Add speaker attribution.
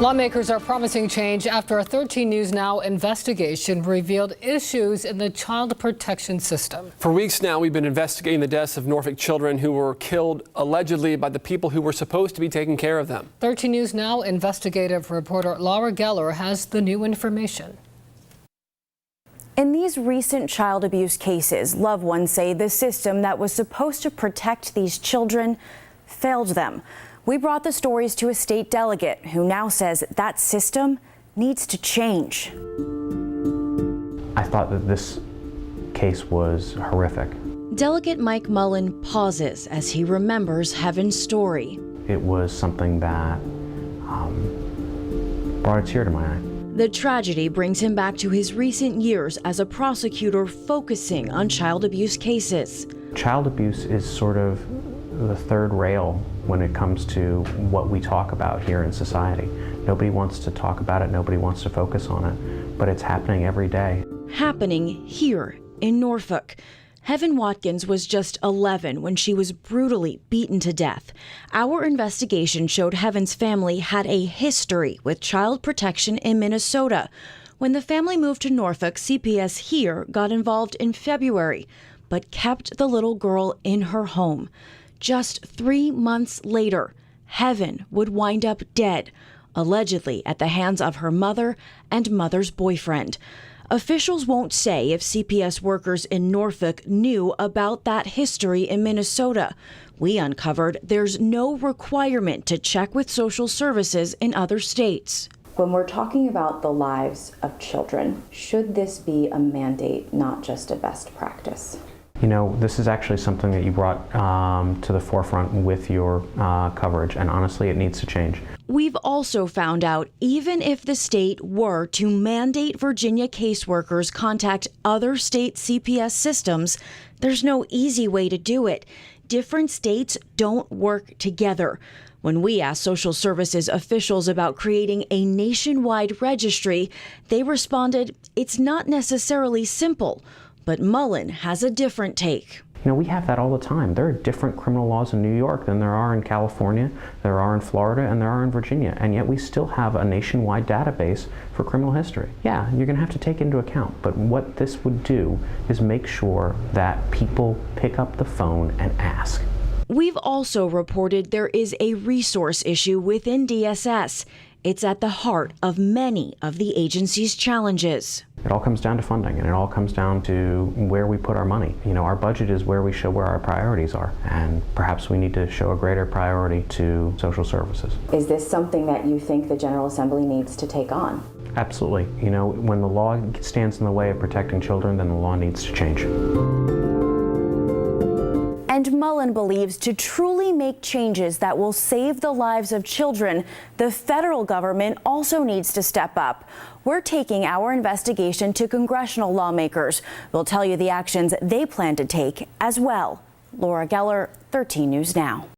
Speaker 1: Lawmakers are promising change after a 13 News Now investigation revealed issues in the child protection system.
Speaker 2: For weeks now, we've been investigating the deaths of Norfolk children who were killed allegedly by the people who were supposed to be taking care of them. 13
Speaker 1: News Now investigative reporter Laura Geller has the new information.
Speaker 3: In these recent child abuse cases, loved ones say the system that was supposed to protect these children failed them. We brought the stories to a state delegate who now says that system needs to change.
Speaker 4: I thought that this case was horrific.
Speaker 5: Delegate Mike Mullin pauses as he remembers Heaven's story.
Speaker 4: It was something that brought a tear to my eye.
Speaker 5: The tragedy brings him back to his recent years as a prosecutor focusing on child abuse cases.
Speaker 4: Child abuse is sort of the third rail when it comes to what we talk about here in society. Nobody wants to talk about it, nobody wants to focus on it, but it's happening every day.
Speaker 5: Happening here in Norfolk. Heaven Watkins was just 11 when she was brutally beaten to death. Our investigation showed Heaven's family had a history with child protection in Minnesota. When the family moved to Norfolk, CPS here got involved in February, but kept the little girl in her home. Just 3 months later, Heaven would wind up dead, allegedly at the hands of her mother and mother's boyfriend. Officials won't say if CPS workers in Norfolk knew about that history in Minnesota. We uncovered there's no requirement to check with social services in other states.
Speaker 3: When we're talking about the lives of children, should this be a mandate, not just a best practice?
Speaker 4: You know, this is actually something that you brought to the forefront with your coverage, and honestly, it needs to change.
Speaker 5: We've also found out even if the state were to mandate Virginia caseworkers contact other state CPS systems, there's no easy way to do it. Different states don't work together. When we asked social services officials about creating a nationwide registry, they responded, it's not necessarily simple. But Mullin has a different take.
Speaker 4: You know, we have that all the time. There are different criminal laws in New York than there are in California, there are in Florida, and there are in Virginia, and yet we still have a nationwide database for criminal history. Yeah, you're going to have to take into account, but what this would do is make sure that people pick up the phone and ask.
Speaker 5: We've also reported there is a resource issue within DSS. It's at the heart of many of the agency's challenges.
Speaker 4: It all comes down to funding, and it all comes down to where we put our money. You know, our budget is where we show where our priorities are, and perhaps we need to show a greater priority to social services.
Speaker 3: Is this something that you think the General Assembly needs to take on?
Speaker 4: Absolutely. You know, when the law stands in the way of protecting children, then the law needs to change.
Speaker 3: And Mullin believes to truly make changes that will save the lives of children, the federal government also needs to step up. We're taking our investigation to congressional lawmakers. We'll tell you the actions they plan to take as well. Laura Geller, 13 News Now.